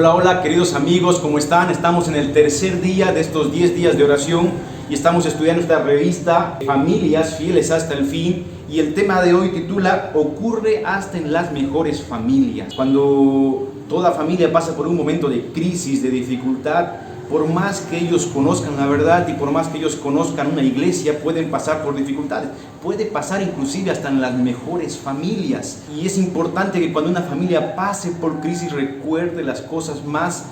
Hola, hola queridos amigos, ¿cómo están? Estamos en el tercer día de estos 10 días de oración y estamos estudiando esta revista Familias Fieles hasta el Fin, y el tema de hoy titula Ocurre hasta en las mejores familias. Cuando toda familia pasa por un momento de crisis, de dificultad, por más que ellos conozcan la verdad y por más que ellos conozcan una iglesia, pueden pasar por dificultades. Puede pasar inclusive hasta en las mejores familias. Y es importante que cuando una familia pase por crisis recuerde las cosas más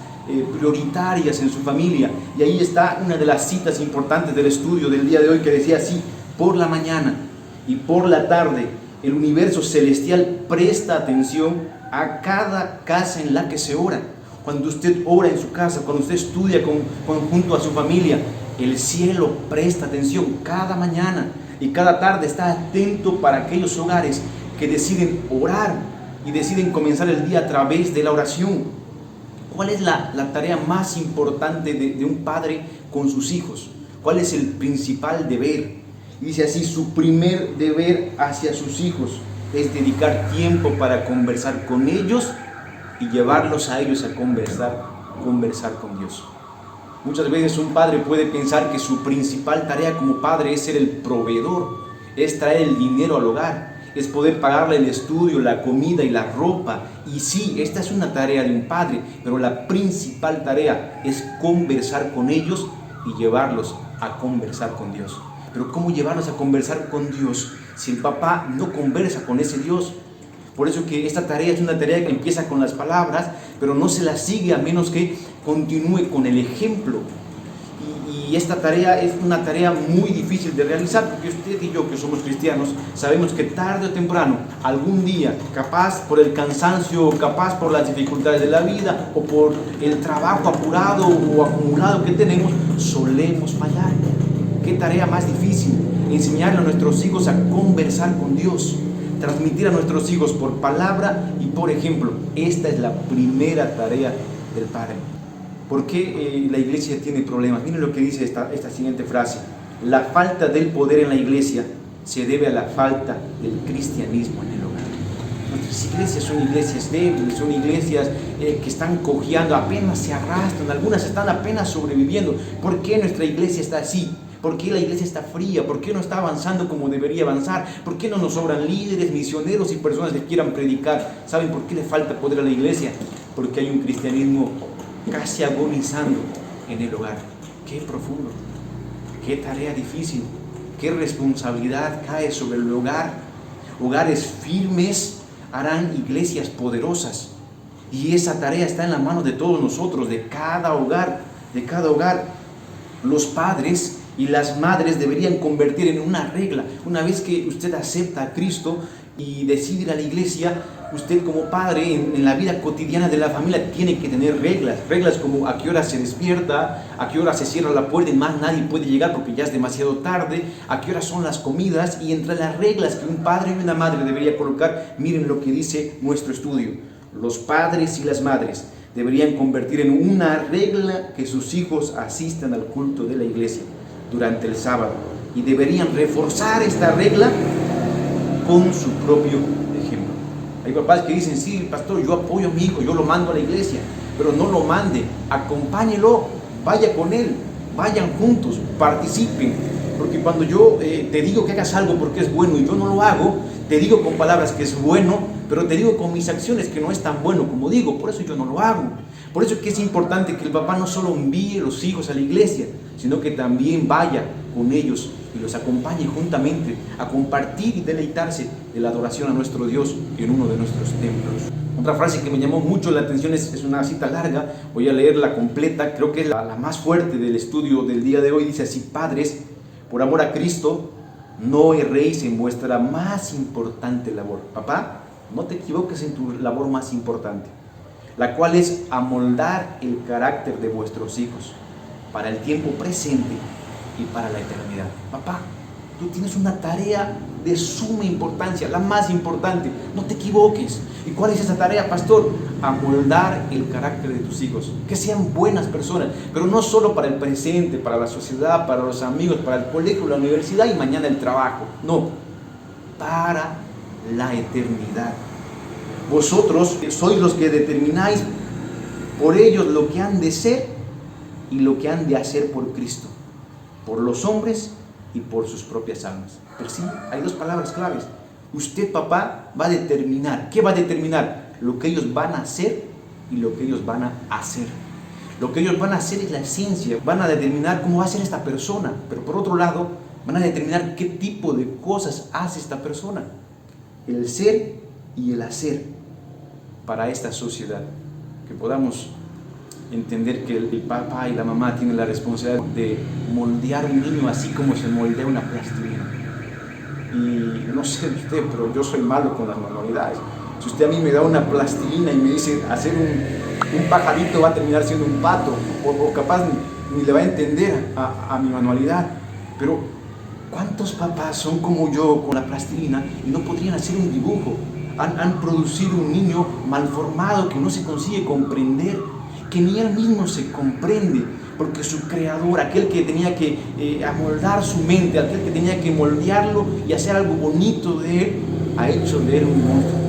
prioritarias en su familia. Y ahí está una de las citas importantes del estudio del día de hoy, que decía así: por la mañana y por la tarde el universo celestial presta atención a cada casa en la que se ora. Cuando usted ora en su casa, cuando usted estudia junto a su familia, el cielo presta atención cada mañana y cada tarde, está atento para aquellos hogares que deciden orar y deciden comenzar el día a través de la oración. ¿Cuál es la tarea más importante de un padre con sus hijos? ¿Cuál es el principal deber? Y dice así: su primer deber hacia sus hijos es dedicar tiempo para conversar con ellos y llevarlos a ellos a conversar con Dios. Muchas veces un padre puede pensar que su principal tarea como padre es ser el proveedor, es traer el dinero al hogar, es poder pagarle el estudio, la comida y la ropa. Y sí, esta es una tarea de un padre, pero la principal tarea es conversar con ellos y llevarlos a conversar con Dios. Pero ¿cómo llevarlos a conversar con Dios si el papá no conversa con ese Dios? Por eso que esta tarea es una tarea que empieza con las palabras, pero no se la sigue a menos que continúe con el ejemplo. Y esta tarea es una tarea muy difícil de realizar, porque usted y yo, que somos cristianos, sabemos que tarde o temprano, algún día, capaz por el cansancio, capaz por las dificultades de la vida o por el trabajo apurado o acumulado que tenemos, solemos fallar. ¿Qué tarea más difícil? Enseñarle a nuestros hijos a conversar con Dios, transmitir a nuestros hijos por palabra y por ejemplo. Esta es la primera tarea del padre. ¿Por qué la iglesia tiene problemas? Miren lo que dice esta siguiente frase: la falta del poder en la iglesia se debe a la falta del cristianismo en el hogar. Nuestras iglesias son iglesias débiles, son iglesias que están cojeando, apenas se arrastran, algunas están apenas sobreviviendo. ¿Por qué nuestra iglesia está así? ¿Por qué la iglesia está fría? ¿Por qué no está avanzando como debería avanzar? ¿Por qué no nos sobran líderes, misioneros y personas que quieran predicar? ¿Saben por qué le falta poder a la iglesia? Porque hay un cristianismo casi agonizando en el hogar. Qué profundo, qué tarea difícil, qué responsabilidad cae sobre el hogar. Hogares firmes harán iglesias poderosas, y esa tarea está en la mano de todos nosotros, de cada hogar, de cada hogar. Los padres y las madres deberían convertir en una regla. Una vez que usted acepta a Cristo y decide ir a la iglesia, usted como padre en la vida cotidiana de la familia tiene que tener reglas como a qué hora se despierta, a qué hora se cierra la puerta y más nadie puede llegar porque ya es demasiado tarde, a qué hora son las comidas. Y entre las reglas que un padre y una madre debería colocar, miren lo que dice nuestro estudio: los padres y las madres deberían convertir en una regla que sus hijos asistan al culto de la iglesia durante el sábado, y deberían reforzar esta regla con su propio ejemplo. Hay papás que dicen: sí, pastor, yo apoyo a mi hijo, yo lo mando a la iglesia. Pero no lo mande, acompáñelo, vaya con él, vayan juntos, participen. Porque cuando yo te digo que hagas algo porque es bueno y yo no lo hago, te digo con palabras que es bueno, pero te digo con mis acciones que no es tan bueno como digo, por eso yo no lo hago. Por eso es que es importante que el papá no solo envíe a los hijos a la iglesia, sino que también vaya con ellos y los acompañe juntamente a compartir y deleitarse de la adoración a nuestro Dios en uno de nuestros templos. Otra frase que me llamó mucho la atención es una cita larga, voy a leerla completa, creo que es la más fuerte del estudio del día de hoy. Dice así: padres, por amor a Cristo, no erréis en vuestra más importante labor. Papá, no te equivoques en tu labor más importante, la cual es amoldar el carácter de vuestros hijos para el tiempo presente y para la eternidad. Papá, tú tienes una tarea de suma importancia, la más importante. No te equivoques. ¿Y cuál es esa tarea, pastor? Amoldar el carácter de tus hijos, que sean buenas personas, pero no solo para el presente, para la sociedad, para los amigos, para el colegio, la universidad y mañana el trabajo. No, para la eternidad. Vosotros sois los que determináis por ellos lo que han de ser y lo que han de hacer por Cristo, por los hombres y por sus propias almas. Pero sí, hay dos palabras claves. Usted, papá, va a determinar. ¿Qué va a determinar? Lo que ellos van a hacer y lo que ellos van a hacer. Lo que ellos van a hacer es la esencia. Van a determinar cómo va a ser esta persona. Pero por otro lado, van a determinar qué tipo de cosas hace esta persona. El ser y el hacer para esta sociedad. Que podamos entender que el papá y la mamá tienen la responsabilidad de moldear un niño así como se moldea una plastilina. Y no sé usted, pero yo soy malo con las manualidades. Si usted a mí me da una plastilina y me dice hacer un pajarito, va a terminar siendo un pato, o capaz ni le va a entender a mi manualidad. Pero ¿cuántos papás son como yo con la plastilina y no podrían hacer un dibujo? Han producido un niño malformado que no se consigue comprender, que ni él mismo se comprende, porque su creador, aquel que tenía que amoldar su mente, aquel que tenía que moldearlo y hacer algo bonito de él, ha hecho de él un monstruo.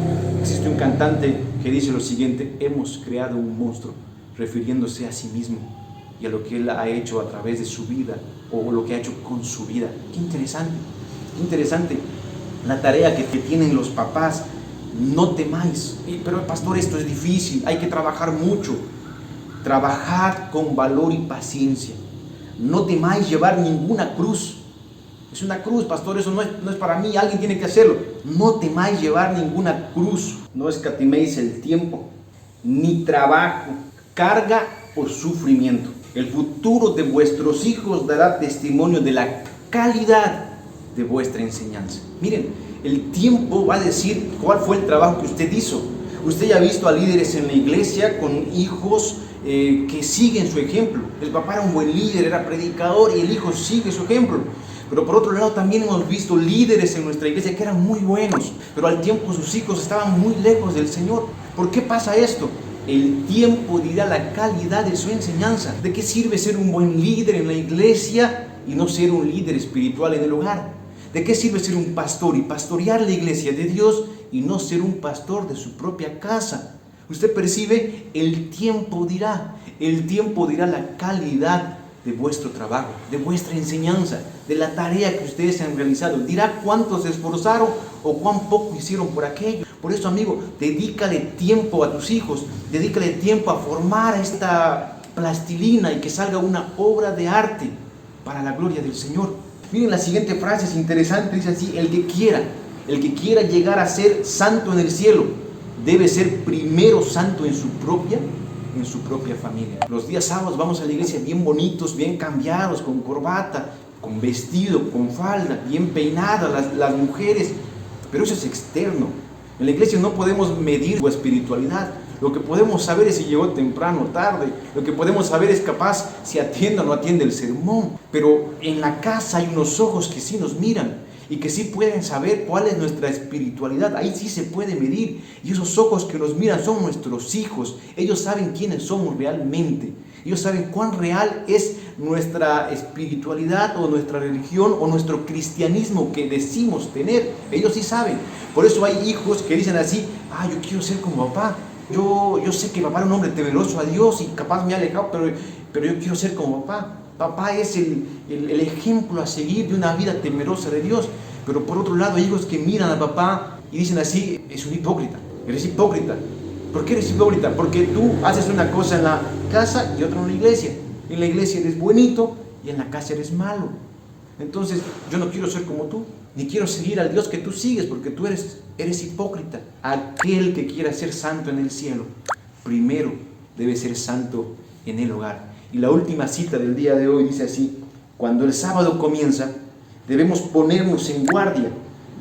Existe un cantante que dice lo siguiente: hemos creado un monstruo, refiriéndose a sí mismo y a lo que él ha hecho a través de su vida, o lo que ha hecho con su vida. Qué interesante la tarea que tienen los papás. No temáis. Pero pastor, esto es difícil, hay que trabajar mucho. Trabajad con valor y paciencia. No temáis llevar ninguna cruz. Es una cruz, pastor, eso no es para mí, alguien tiene que hacerlo. No temáis llevar ninguna cruz. No escatiméis el tiempo, ni trabajo, carga o sufrimiento. El futuro de vuestros hijos dará testimonio de la calidad de vuestra enseñanza. Miren, el tiempo va a decir cuál fue el trabajo que usted hizo. Usted ya ha visto a líderes en la iglesia con hijos que siguen su ejemplo. El papá era un buen líder, era predicador, y el hijo sigue su ejemplo. Pero por otro lado también hemos visto líderes en nuestra iglesia que eran muy buenos, pero al tiempo sus hijos estaban muy lejos del Señor. ¿Por qué pasa esto? El tiempo dirá la calidad de su enseñanza. ¿De qué sirve ser un buen líder en la iglesia y no ser un líder espiritual en el hogar? ¿De qué sirve ser un pastor y pastorear la iglesia de Dios y no ser un pastor de su propia casa? Usted percibe, el tiempo dirá la calidad de vuestro trabajo, de vuestra enseñanza, de la tarea que ustedes han realizado. Dirá cuánto se esforzaron o cuán poco hicieron por aquello. Por eso, amigo, dedícale tiempo a tus hijos, dedícale tiempo a formar esta plastilina y que salga una obra de arte para la gloria del Señor. Miren, la siguiente frase es interesante, dice así: el que quiera llegar a ser santo en el cielo, debe ser primero santo en su propia familia. Los días sábados vamos a la iglesia bien bonitos, bien cambiados, con corbata, con vestido, con falda, bien peinadas las mujeres, pero eso es externo. En la iglesia no podemos medir su espiritualidad. Lo que podemos saber es si llegó temprano o tarde. Lo que podemos saber es capaz si atiende o no atiende el sermón. Pero en la casa hay unos ojos que sí nos miran y que sí pueden saber cuál es nuestra espiritualidad. Ahí sí se puede medir. Y esos ojos que nos miran son nuestros hijos. Ellos saben quiénes somos realmente. Ellos saben cuán real es nuestra espiritualidad o nuestra religión o nuestro cristianismo que decimos tener. Ellos sí saben. Por eso hay hijos que dicen así: yo quiero ser como papá. Yo sé que papá era un hombre temeroso a Dios y capaz me ha alejado, pero yo quiero ser como papá. Papá es el ejemplo a seguir de una vida temerosa de Dios. Pero por otro lado hay hijos que miran a papá y dicen así: es un hipócrita, eres hipócrita. ¿Por qué eres hipócrita? Porque tú haces una cosa en la casa y otra en la iglesia. En la iglesia eres buenito y en la casa eres malo. Entonces yo no quiero ser como tú, ni quiero seguir al Dios que tú sigues, porque tú eres hipócrita. Aquel que quiera ser santo en el cielo, primero debe ser santo en el hogar. Y la última cita del día de hoy dice así: cuando el sábado comienza, debemos ponernos en guardia,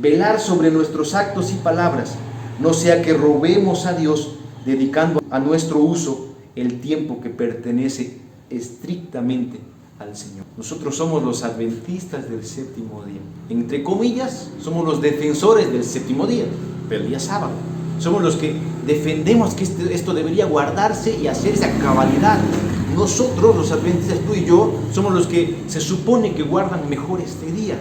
velar sobre nuestros actos y palabras, no sea que robemos a Dios dedicando a nuestro uso el tiempo que pertenece estrictamente al Señor. Nosotros somos los adventistas del séptimo día. Entre comillas, somos los defensores del séptimo día, del día sábado. Somos los que defendemos que esto debería guardarse y hacerse a cabalidad. Nosotros, los adventistas, tú y yo, somos los que se supone que guardan mejor este día.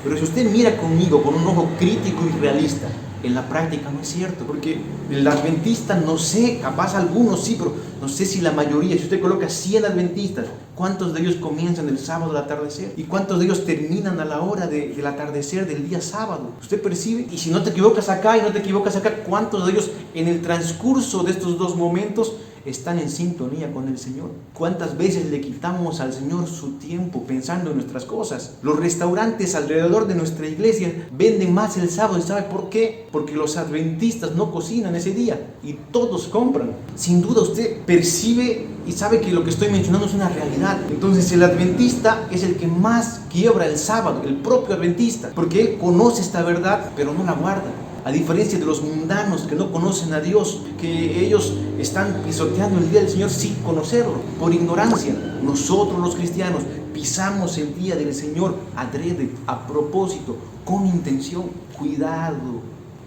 Pero si usted mira conmigo con un ojo crítico y realista, En la práctica no es cierto, porque el adventista, no sé, capaz algunos sí, pero no sé si la mayoría. Si usted coloca 100 adventistas, ¿cuántos de ellos comienzan el sábado al atardecer? ¿Y cuántos de ellos terminan a la hora del atardecer del día sábado? ¿Usted percibe? Y si no te equivocas acá y no te equivocas acá, ¿cuántos de ellos en el transcurso de estos dos momentos están en sintonía con el Señor? ¿Cuántas veces le quitamos al Señor su tiempo pensando en nuestras cosas? Los restaurantes alrededor de nuestra iglesia venden más el sábado. ¿Y sabe por qué? Porque los adventistas no cocinan ese día y todos compran. Sin duda usted percibe y sabe que lo que estoy mencionando es una realidad. Entonces el adventista es el que más quiebra el sábado, el propio adventista, porque él conoce esta verdad pero no la guarda. A diferencia de los mundanos que no conocen a Dios, que ellos están pisoteando el día del Señor sin conocerlo, por ignorancia. Nosotros los cristianos pisamos el día del Señor adrede, a propósito, con intención. Cuidado,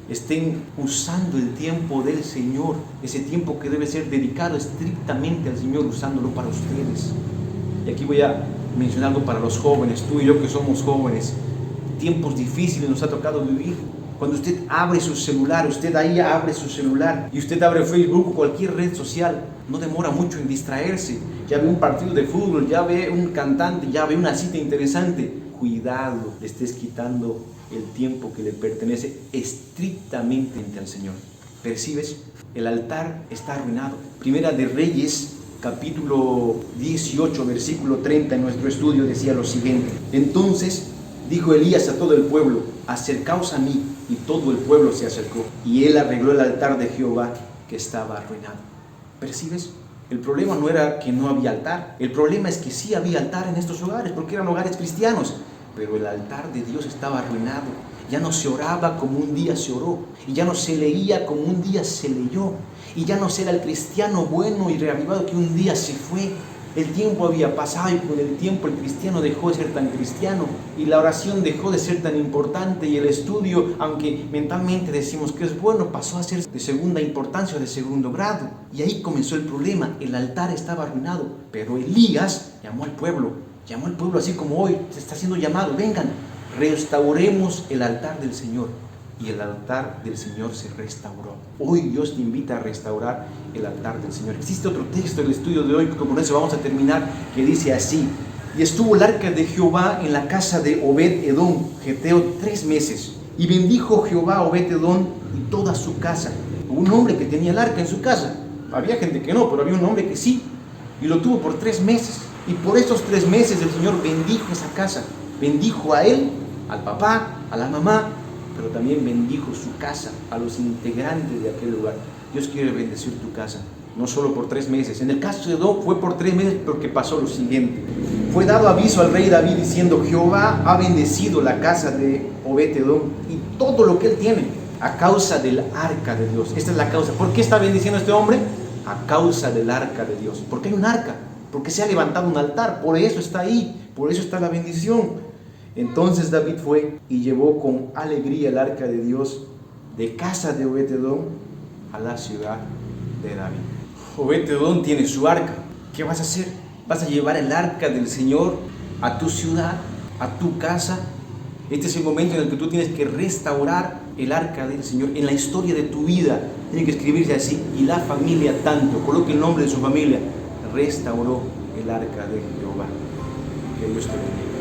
estén usando el tiempo del Señor, ese tiempo que debe ser dedicado estrictamente al Señor, usándolo para ustedes. Y aquí voy a mencionar algo para los jóvenes, tú y yo que somos jóvenes. Tiempos difíciles nos ha tocado vivir. Cuando usted abre su celular, usted ahí abre su celular y usted abre Facebook o cualquier red social, no demora mucho en distraerse. Ya ve un partido de fútbol, ya ve un cantante, ya ve una cita interesante. Cuidado, le estés quitando el tiempo que le pertenece estrictamente al Señor. ¿Percibes? El altar está arruinado. Primera de Reyes, capítulo 18, versículo 30, en nuestro estudio decía lo siguiente. Entonces dijo Elías a todo el pueblo: acercaos a mí. Y todo el pueblo se acercó. Y él arregló el altar de Jehová que estaba arruinado. ¿Percibes? El problema no era que no había altar. El problema es que sí había altar en estos hogares, porque eran hogares cristianos. Pero el altar de Dios estaba arruinado. Ya no se oraba como un día se oró. Y ya no se leía como un día se leyó. Y ya no era el cristiano bueno y reavivado que un día se fue. El tiempo había pasado y con el tiempo el cristiano dejó de ser tan cristiano y la oración dejó de ser tan importante y el estudio, aunque mentalmente decimos que es bueno, pasó a ser de segunda importancia o de segundo grado. Y ahí comenzó el problema, el altar estaba arruinado, pero Elías llamó al pueblo así como hoy se está haciendo llamado: vengan, restauremos el altar del Señor. Y el altar del Señor se restauró. Hoy Dios te invita a restaurar el altar del Señor. Existe otro texto del estudio de hoy, con eso vamos a terminar, que dice así: y estuvo el arca de Jehová en la casa de Obed-Edom, geteo, 3 meses. Y bendijo Jehová a Obed-Edom y toda su casa. Hubo un hombre que tenía el arca en su casa. Había gente que no, pero había un hombre que sí. Y lo tuvo por 3 meses. Y por esos 3 meses el Señor bendijo esa casa. Bendijo a él, al papá, a la mamá, pero también bendijo su casa, a los integrantes de aquel lugar. Dios quiere bendecir tu casa, no solo por 3 meses. En el caso de Edom fue por 3 meses porque pasó lo siguiente. Fue dado aviso al rey David diciendo: Jehová ha bendecido la casa de Obed-Edom y todo lo que él tiene a causa del arca de Dios. Esta es la causa. ¿Por qué está bendiciendo a este hombre? A causa del arca de Dios. ¿Por qué hay un arca? Porque se ha levantado un altar, por eso está ahí, por eso está la bendición. Entonces David fue y llevó con alegría el arca de Dios de casa de Obed-Edom a la ciudad de David. Obed-Edom tiene su arca. ¿Qué vas a hacer? ¿Vas a llevar el arca del Señor a tu ciudad, a tu casa? Este es el momento en el que tú tienes que restaurar el arca del Señor en la historia de tu vida. Tiene que escribirse así: y la familia tanto, coloque el nombre de su familia, restauró el arca de Jehová. Que Dios te bendiga.